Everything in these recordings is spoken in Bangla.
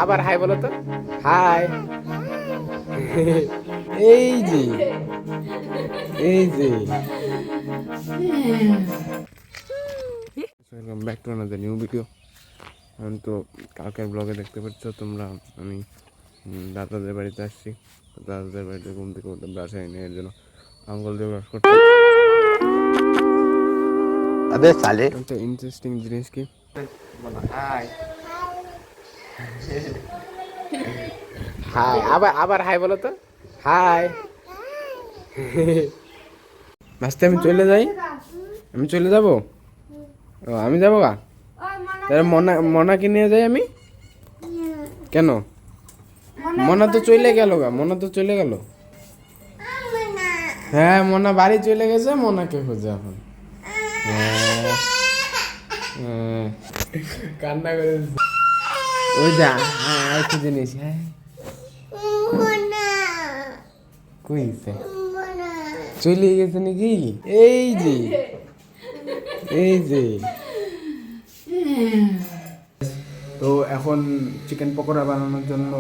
আবার হাই বলো তো, হাই। এই যে এই যে welcome back to another new video. আমি তো কালকের ব্লগে দেখতে পাচ্ছ তোমরা, আমি দাদাদের বাড়িতে আসছি। দাদাদের বাড়িতে ঘুম থেকে উঠে ব্রাশ আইনি, এর জন্য আঙ্গুল দিয়ে ব্রাশ করতে। আবে সালে একটা ইন্টারেস্টিং জিনিস কি, হাই হাই, আবার হাই বলো তো, হাই। আস্তে আমি চলে যাই, আমি চলে যাবো। ও আমি যাবো গা, তাহলে মনাকে নিয়ে যাই আমি। কেন? মনা তো চলে গেল গা, মনা তো চলে গেল। হ্যাঁ মনা বাড়ি চলে গেছে, মনাকে খোঁজে এখন। কান্না করে ওই যা, হ্যাঁ খুঁজে নিয়েছি। হ্যাঁ কইছে চলে গেছে নাকি? এই যে এই যে তো এখন চিকেন পকোড়া বানানোর জন্য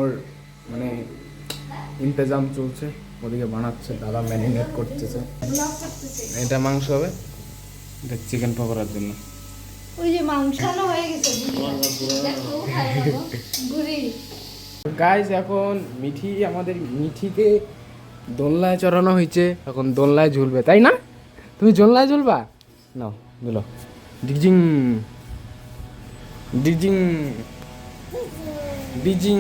মানে ইন্তজাম চলছে, ওদিকে বানাচ্ছে দাদা, ম্যারিনেট করতেছে। এটা মাংস হবে, এটা চিকেন পকোড়ার জন্য। ওই যে মাংসানো হয়ে গেছে গাইস এখন আমাদের মিঠিকে দোলনায় চড়ানো হয়েছে, এখন দোলনায় ঝুলবে, তাই না? তুমি দোলনায় ঝুলবা? নাও দুলো, ডিজিং ডিজিং ডিজিং।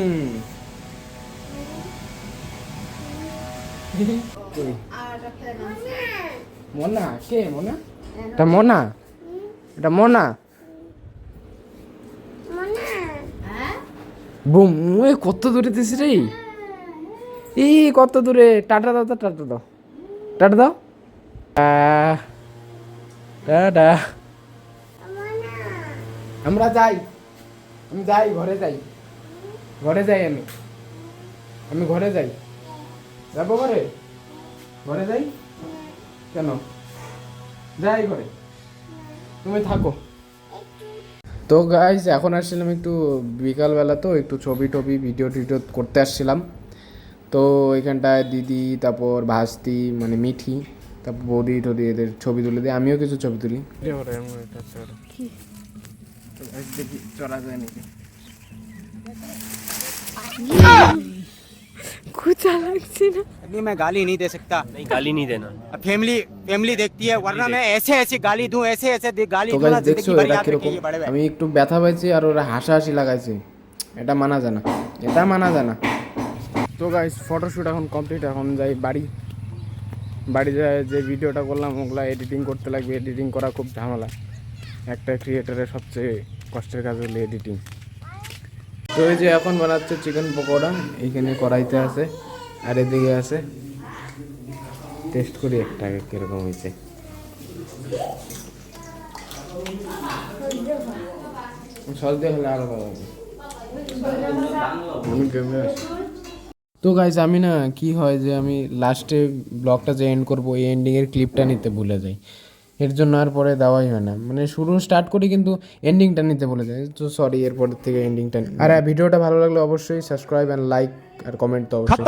মনা কে? মনা? এটা মনা, এটা মনা। বুম, ওই কত দূরে দিছি রে, এই কত দূরে। টাটা দাও তো, টাটা দাও, টাটা দাও। টাটা। আমরা যাই, আমি যাই, ঘরে যাই, ঘরে যাই, আমি ঘরে যাই, যাবো ঘরে, ঘরে যাই। কেন যাই ঘরে, তুমি থাকো। তো গাইস এখন আসছিলাম একটু বিকালবেলা, তো একটু ছবি টবি ভিডিও টিডিও করতে আসছিলাম। তো এখানটায় দিদি, তারপর ভাস্তি মানে মিঠি, তারপর বৌদি টদি এদের ছবি তুলে দিই, আমিও কিছু ছবি তুলি। দেখি চড়া যায় নাকি। कुछ अलग सी ना। नहीं मैं गाली नहीं दे सकता। नहीं गाली नहीं देना। फैमिली देखती है, वरना मैं ऐसे ऐसे गाली दूं, ऐसे ऐसे गाली তো दूं ना, গাইস দেখছো जिंदगी भर এরা याद কিরকম, रखेंगे बड़े भाई। আমি একটু ব্যথা পাইছি আর ওরা হাসাহাসি লাগাইছে, এটা মানা যায় না, এটা মানা যায় না। তো গাইস ফটোশ্যুট এখন কমপ্লিট, এখন যাই বাড়ি। বাড়ি যায় যে ভিডিওটা করলাম ওগুলা এডিটিং করতে লাগবে, এডিটিং করা খুব ঝামেলা, একটা ক্রিয়েটারের সবচেয়ে কষ্টের কাজ হলো এডিটিং। তো এই যে এখন বানাচ্ছে চিকেন পকোড়া, এইখানে কড়াইতে আছে আর এদিকে আছে। টেস্ট করি একটা কিরকম হয়েছে। সস দিয়ে হলে আরো ভালো হবে। তো গাইজ আমি না কি হয় যে আমি লাস্টে ব্লগটা যে এন্ড করবো, এই এন্ডিংয়ের ক্লিপটা নিতে ভুলে যাই, এর জন্য আর পরে দেওয়াই হয় না। মানে শুরু স্টার্ট করি কিন্তু এন্ডিংটা নিতে ভুলে যাই, তো সরি এরপর থেকে এন্ডিংটা। আর ভিডিওটা ভালো লাগলে অবশ্যই সাবস্ক্রাইব অ্যান্ড লাইক আর কমেন্ট তো অবশ্যই।